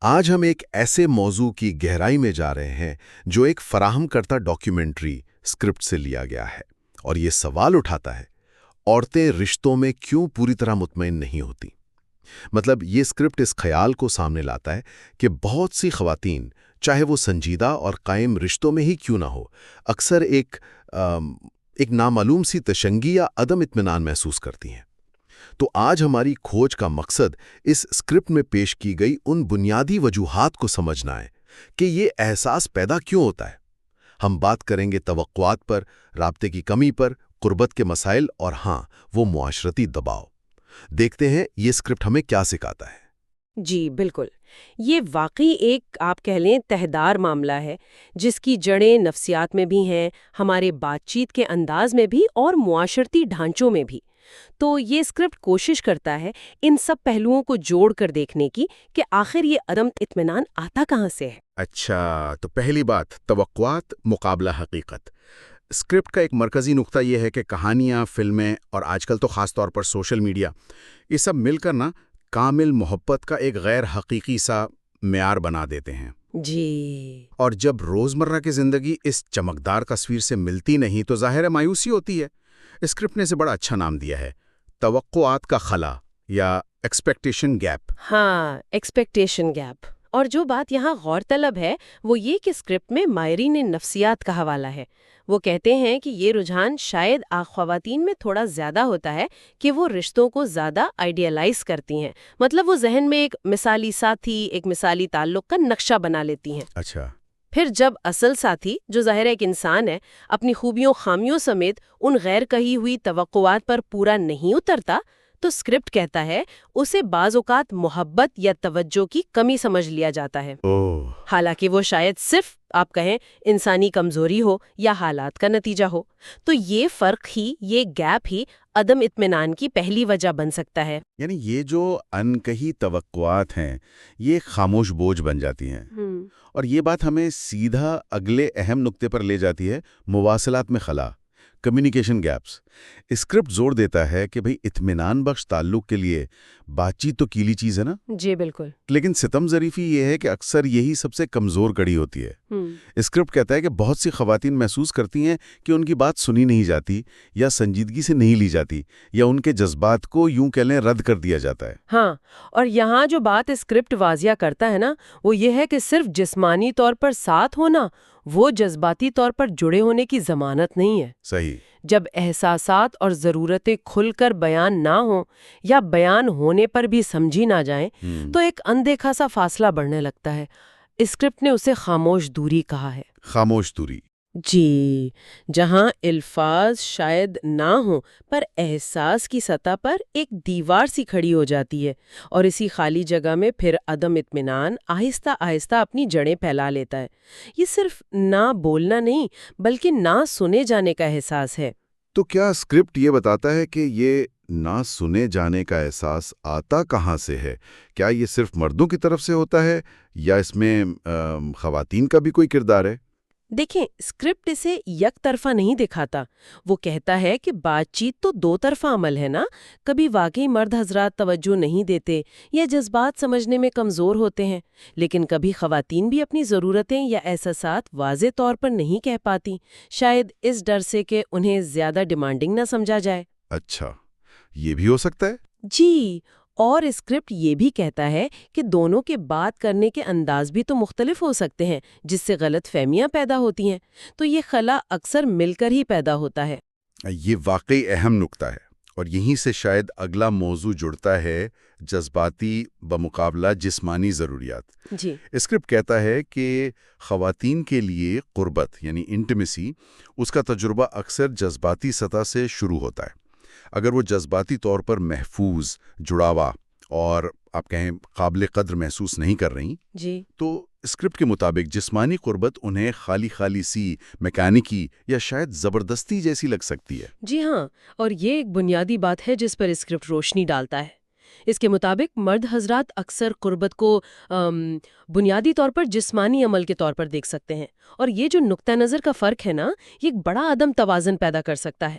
آج ہم ایک ایسے موضوع کی گہرائی میں جا رہے ہیں جو ایک فراہم کرتا ڈاکیومنٹری اسکرپٹ سے لیا گیا ہے، اور یہ سوال اٹھاتا ہے: عورتیں رشتوں میں کیوں پوری طرح مطمئن نہیں ہوتی؟ مطلب یہ اسکرپٹ اس خیال کو سامنے لاتا ہے کہ بہت سی خواتین، چاہے وہ سنجیدہ اور قائم رشتوں میں ہی کیوں نہ ہو، اکثر ایک نامعلوم سی تشنگی یا عدم اطمینان محسوس کرتی ہیں۔ تو آج ہماری کھوج کا مقصد اس اسکرپٹ میں پیش کی گئی ان بنیادی وجوہات کو سمجھنا ہے کہ یہ احساس پیدا کیوں ہوتا ہے۔ ہم بات کریں گے توقعات پر، رابطے کی کمی پر، قربت کے مسائل اور ہاں، وہ معاشرتی دباؤ۔ دیکھتے ہیں یہ اسکرپٹ ہمیں کیا سکھاتا ہے۔ جی بالکل، یہ واقعی ایک آپ کہہ لیں تہدار معاملہ ہے جس کی جڑیں نفسیات میں بھی ہیں، ہمارے بات چیت کے انداز میں بھی اور معاشرتی ڈھانچوں میں بھی۔ تو یہ اسکرپٹ کوشش کرتا ہے ان سب پہلوؤں کو جوڑ کر دیکھنے کی کہ آخر یہ عدم اطمینان آتا کہاں سے ہے۔ اچھا، تو پہلی بات توقعات مقابلہ حقیقت۔ اسکرپٹ کا ایک مرکزی نقطہ یہ ہے کہ کہانیاں، فلمیں اور آج کل تو خاص طور پر سوشل میڈیا، یہ سب مل کر کامل محبت کا ایک غیر حقیقی سا معیار بنا دیتے ہیں۔ جی اور جب روزمرہ کی زندگی اس چمکدار تصویر سے ملتی نہیں تو ظاہر ہے مایوسی ہوتی ہے۔ اسکرپٹ نے اسے بڑا اچھا نام دیا ہے، توقعات کا خلا یا ایکسپیکٹیشن گیپ۔ ہاں، ایکسپیکٹیشن گیپ۔ اور جو بات یہاں غور طلب ہے وہ یہ کہ اسکرپٹ میں ماہرین نفسیات کا حوالہ ہے۔ وہ کہتے ہیں کہ یہ رجحان شاید خواتین میں تھوڑا زیادہ ہوتا ہے کہ وہ رشتوں کو زیادہ آئیڈیالائز کرتی ہیں، مطلب وہ ذہن میں ایک مثالی ساتھی، ایک مثالی تعلق کا نقشہ بنا لیتی ہیں۔ اچھا، پھر جب اصل ساتھی، جو ظاہر ایک انسان ہے، اپنی خوبیوں خامیوں سمیت ان غیر کہی ہوئی توقعات پر پورا نہیں اترتا، تو اسکرپٹ کہتا ہے اسے بعض اوقات محبت یا توجہ کی کمی سمجھ لیا جاتا ہے، حالانکہ وہ شاید صرف آپ کہیں انسانی کمزوری ہو یا حالات کا نتیجہ ہو۔ تو یہ فرق ہی، یہ گیپ ہی عدم اطمینان کی پہلی وجہ بن سکتا ہے۔ یعنی یہ جو انکہی توقعات ہیں یہ خاموش بوجھ بن جاتی ہیں۔ اور یہ بات ہمیں سیدھا اگلے اہم نقطے پر لے جاتی ہے، مواصلات میں خلا، کمیونیکیشن گیپس۔ اسکرپٹ زور دیتا ہے کہ بھئی اطمینان بخش تعلق کے لیے بات چیت تو کیلی چیز ہے نا؟ جی بالکل۔ لیکن ستم ظریفی یہ ہے کہ اکثر یہی سب سے کمزور کڑی ہوتی ہے۔ اسکرپٹ کہتا ہے کہ بہت سی خواتین محسوس کرتی ہیں کہ ان کی بات سنی نہیں جاتی، یا سنجیدگی سے نہیں لی جاتی، یا ان کے جذبات کو یوں کہہ لیں رد کر دیا جاتا ہے۔ ہاں، اور یہاں جو بات اسکرپٹ واضح کرتا ہے نا، وہ یہ ہے کہ صرف جسمانی طور پر ساتھ ہونا وہ جذباتی طور پر جڑے ہونے کی ضمانت نہیں ہے۔ صحیح۔ جب احساسات اور ضرورتیں کھل کر بیان نہ ہوں یا بیان ہونے پر بھی سمجھی نہ جائیں تو ایک اندیکھا سا فاصلہ بڑھنے لگتا ہے۔ اسکرپٹ نے اسے خاموش دوری کہا ہے۔ خاموش دوری۔ جی، جہاں الفاظ شاید نہ ہوں پر احساس کی سطح پر ایک دیوار سی کھڑی ہو جاتی ہے، اور اسی خالی جگہ میں پھر عدم اطمینان آہستہ آہستہ اپنی جڑیں پھیلا لیتا ہے۔ یہ صرف نہ بولنا نہیں بلکہ نہ سنے جانے کا احساس ہے۔ تو کیا اسکرپٹ یہ بتاتا ہے کہ یہ نہ سنے جانے کا احساس آتا کہاں سے ہے؟ کیا یہ صرف مردوں کی طرف سے ہوتا ہے یا اس میں خواتین کا بھی کوئی کردار ہے؟ دیکھیں، اسکرپٹ اسے یک طرفہ نہیں دکھاتا۔ وہ کہتا ہے کہ بات چیت تو دو طرفہ عمل ہے نا۔ کبھی واقعی مرد حضرات توجہ نہیں دیتے یا جذبات سمجھنے میں کمزور ہوتے ہیں، لیکن کبھی خواتین بھی اپنی ضرورتیں یا احساسات واضح طور پر نہیں کہہ پاتی، شاید اس ڈر سے کہ انہیں زیادہ ڈیمانڈنگ نہ سمجھا جائے۔ اچھا، یہ بھی ہو سکتا ہے؟ جی، اور اسکرپٹ یہ بھی کہتا ہے کہ دونوں کے بات کرنے کے انداز بھی تو مختلف ہو سکتے ہیں، جس سے غلط فہمیاں پیدا ہوتی ہیں۔ تو یہ خلا اکثر مل کر ہی پیدا ہوتا ہے۔ یہ واقعی اہم نکتہ ہے، اور یہیں سے شاید اگلا موضوع جڑتا ہے: جذباتی بمقابلہ جسمانی ضروریات۔ جی، اسکرپٹ کہتا ہے کہ خواتین کے لیے قربت یعنی انٹیمیسی، اس کا تجربہ اکثر جذباتی سطح سے شروع ہوتا ہے۔ اگر وہ جذباتی طور پر محفوظ، جڑاوا اور آپ کہیں قابل قدر محسوس نہیں کر رہی، جی، تو اسکرپٹ کے مطابق جسمانی قربت انہیں خالی سی، میکینکی یا شاید زبردستی جیسی لگ سکتی ہے۔ جی ہاں، اور یہ ایک بنیادی بات ہے جس پر اسکرپٹ روشنی ڈالتا ہے۔ اس کے مطابق مرد حضرات اکثر قربت کو بنیادی طور پر جسمانی عمل کے طور پر دیکھ سکتے ہیں، اور یہ جو نقطہ نظر کا فرق ہے نا، یہ ایک بڑا عدم توازن پیدا کر سکتا ہے۔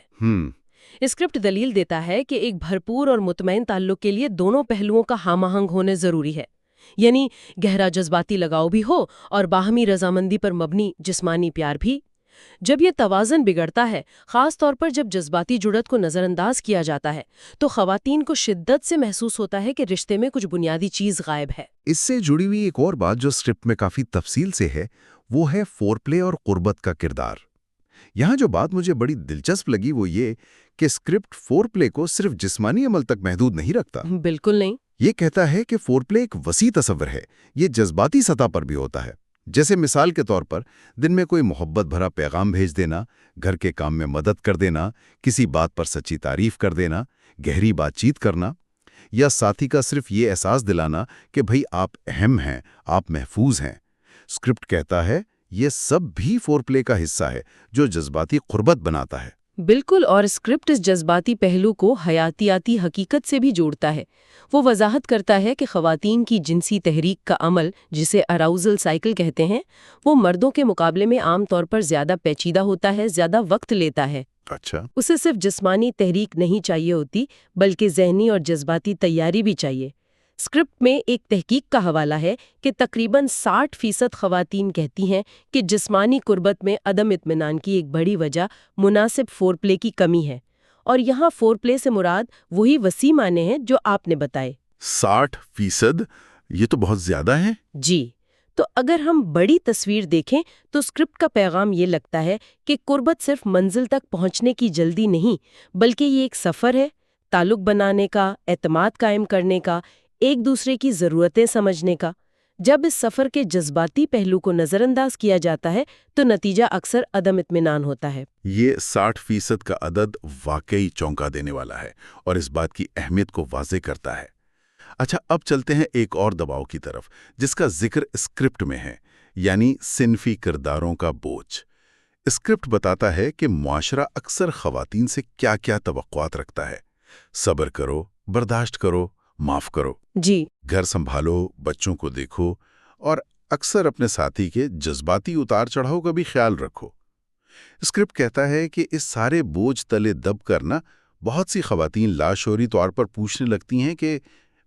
اسکرپٹ دلیل دیتا ہے کہ ایک بھرپور اور مطمئن تعلق کے لیے دونوں پہلوؤں کا ہم آہنگ ہونے ضروری ہے۔ یعنی گہرا جذباتی لگاؤ بھی ہو اور باہمی رضامندی پر مبنی جسمانی پیار بھی۔ جب یہ توازن بگڑتا ہے، خاص طور پر جب جذباتی جڑت کو نظر انداز کیا جاتا ہے، تو خواتین کو شدت سے محسوس ہوتا ہے کہ رشتے میں کچھ بنیادی چیز غائب ہے۔ اس سے جڑی ہوئی ایک اور بات جو اسکرپٹ میں کافی تفصیل سے ہے وہ ہے فور پلے اور قربت کا کردار۔ یہاں جو بات مجھے بڑی دلچسپ لگی وہ یہ کہ اسکرپٹ فور پلے کو صرف جسمانی عمل تک محدود نہیں رکھتا۔ بالکل نہیں۔ یہ کہتا ہے کہ فور پلے ایک وسیع تصور ہے، یہ جذباتی سطح پر بھی ہوتا ہے۔ جیسے مثال کے طور پر دن میں کوئی محبت بھرا پیغام بھیج دینا، گھر کے کام میں مدد کر دینا، کسی بات پر سچی تعریف کر دینا، گہری بات چیت کرنا، یا ساتھی کا صرف یہ احساس دلانا کہ بھئی آپ اہم ہیں، آپ محفوظ ہیں۔ اسکرپٹ کہتا ہے یہ سب بھی فور پلے کا حصہ ہے جو جذباتی قربت بناتا ہے۔ بالکل، اور اسکرپٹ اس جذباتی پہلو کو حیاتیاتی حقیقت سے بھی جوڑتا ہے۔ وہ وضاحت کرتا ہے کہ خواتین کی جنسی تحریک کا عمل، جسے اراؤزل سائیکل کہتے ہیں، وہ مردوں کے مقابلے میں عام طور پر زیادہ پیچیدہ ہوتا ہے، زیادہ وقت لیتا ہے۔ اچھا، اسے صرف جسمانی تحریک نہیں چاہیے ہوتی، بلکہ ذہنی اور جذباتی تیاری بھی چاہیے۔ اسکرپٹ میں ایک تحقیق کا حوالہ ہے کہ تقریباً 60% خواتین کہتی ہیں کہ جسمانی قربت میں عدم اطمینان کی ایک بڑی وجہ مناسب فور پلے کی کمی ہے، اور یہاں فور پلے سے مراد وہی وسیع معنی ہیں جو آپ نے بتائے۔ 60%؟ یہ تو بہت زیادہ ہے۔ جی، تو اگر ہم بڑی تصویر دیکھیں تو اسکرپٹ کا پیغام یہ لگتا ہے کہ قربت صرف منزل تک پہنچنے کی جلدی نہیں، بلکہ یہ ایک سفر ہے، تعلق بنانے کا، اعتماد قائم کرنے کا، ایک دوسرے کی ضرورتیں سمجھنے کا۔ جب اس سفر کے جذباتی پہلو کو نظر انداز کیا جاتا ہے تو نتیجہ اکثر عدم اطمینان ہوتا ہے۔ یہ 60% کا عدد واقعی چونکا دینے والا ہے اور اس بات کی اہمیت کو واضح کرتا ہے۔ اچھا، اب چلتے ہیں ایک اور دباؤ کی طرف جس کا ذکر اسکرپٹ میں ہے، یعنی صنفی کرداروں کا بوجھ۔ اسکرپٹ بتاتا ہے کہ معاشرہ اکثر خواتین سے کیا کیا توقعات رکھتا ہے۔ صبر کرو، برداشت کرو، معاف کرو، جی، گھر سنبھالو، بچوں کو دیکھو، اور اکثر اپنے ساتھی کے جذباتی اتار چڑھاؤ کا بھی خیال رکھو۔ اسکرپٹ کہتا ہے کہ اس سارے بوجھ تلے دب کرنا بہت سی خواتین لاشعوری طور پر پوچھنے لگتی ہیں کہ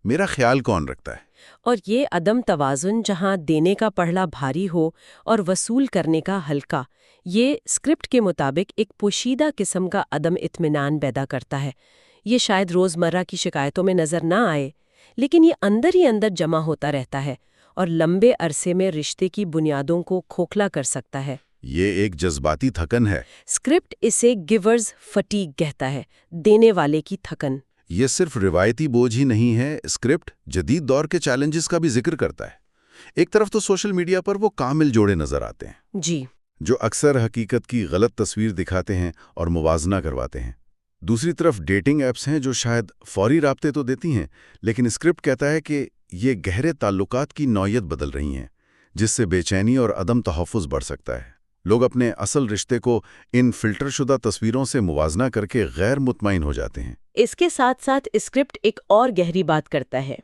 میرا خیال کون رکھتا ہے؟ اور یہ عدم توازن جہاں دینے کا پڑھلا بھاری ہو اور وصول کرنے کا ہلکا، یہ اسکرپٹ کے مطابق ایک پوشیدہ قسم کا عدم اطمینان پیدا کرتا ہے۔ یہ شاید روزمرہ کی شکایتوں میں نظر نہ آئے، لیکن یہ اندر ہی اندر جمع ہوتا رہتا ہے اور لمبے عرصے میں رشتے کی بنیادوں کو کھوکھلا کر سکتا ہے۔ یہ ایک جذباتی تھکن ہے۔ اسکرپٹ اسے گیورز فٹیگ کہتا ہے، دینے والے کی تھکن۔ یہ صرف روایتی بوجھ ہی نہیں ہے، اسکرپٹ جدید دور کے چیلنجز کا بھی ذکر کرتا ہے۔ ایک طرف تو سوشل میڈیا پر وہ کامل جوڑے نظر آتے ہیں جی، جو اکثر حقیقت کی غلط تصویر دکھاتے ہیں اور موازنہ کرواتے ہیں۔ دوسری طرف ڈیٹنگ ایپس ہیں جو شاید فوری رابطے تو دیتی ہیں، لیکن اسکرپٹ کہتا ہے کہ یہ گہرے تعلقات کی نوعیت بدل رہی ہیں، جس سے بے چینی اور عدم تحفظ بڑھ سکتا ہے۔ لوگ اپنے اصل رشتے کو ان فلٹر شدہ تصویروں سے موازنہ کر کے غیر مطمئن ہو جاتے ہیں۔ اس کے ساتھ ساتھ اسکرپٹ ایک اور گہری بات کرتا ہے،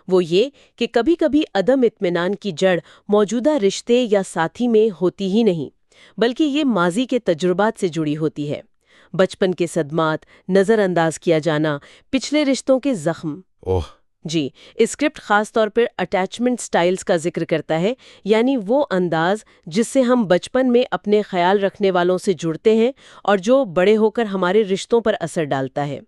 وہ یہ کہ کبھی کبھی عدم اطمینان کی جڑ موجودہ رشتے یا ساتھی میں ہوتی ہی نہیں، بلکہ یہ ماضی کے تجربات سے جڑی ہوتی ہے۔ بچپن کے صدمات، نظر انداز کیا جانا، پچھلے رشتوں کے زخم۔ جی، اسکرپٹ خاص طور پر اٹیچمنٹ سٹائلز کا ذکر کرتا ہے، یعنی وہ انداز جس سے ہم بچپن میں اپنے خیال رکھنے والوں سے جڑتے ہیں اور جو بڑے ہو کر ہمارے رشتوں پر اثر ڈالتا ہے۔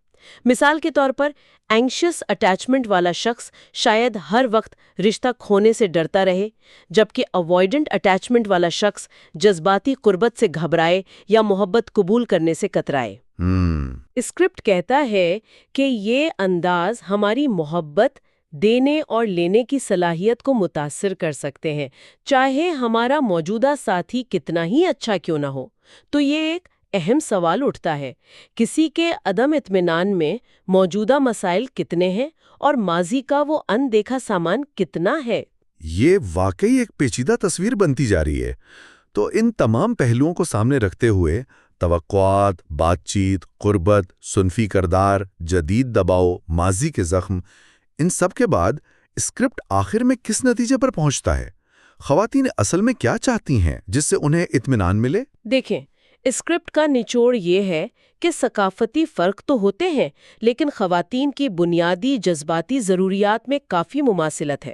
مثال کے طور پر اینکشس اٹیچمنٹ والا شخص شاید ہر وقت رشتہ کھونے سے ڈرتا رہے، جبکہ اوائیڈنٹ اٹیچمنٹ والا شخص جذباتی قربت سے گھبرائے یا محبت قبول کرنے سے کترائے۔ اسکرپٹ کہتا ہے کہ یہ انداز ہماری محبت دینے اور لینے کی صلاحیت کو متاثر کر سکتے ہیں، چاہے ہمارا موجودہ ساتھی کتنا ہی اچھا کیوں نہ ہو۔ تو یہ ایک اہم سوال اٹھتا ہے، کسی کے عدم اطمینان میں موجودہ مسائل کتنے ہیں اور ماضی کا وہ اندیکھا سامان کتنا ہے؟ یہ واقعی ایک پیچیدہ تصویر بنتی جا رہی ہے۔ تو ان تمام پہلوؤں کو سامنے رکھتے ہوئے توقعات، بات چیت، قربت، صنفی کردار، جدید دباؤ، ماضی کے زخم، ان سب کے بعد اسکرپٹ آخر میں کس نتیجے پر پہنچتا ہے؟ خواتین اصل میں کیا چاہتی ہیں جس سے انہیں اطمینان ملے؟ دیکھیں، اسکرپٹ کا نچوڑ یہ ہے کہ ثقافتی فرق تو ہوتے ہیں، لیکن خواتین کی بنیادی جذباتی ضروریات میں کافی مماثلت ہے۔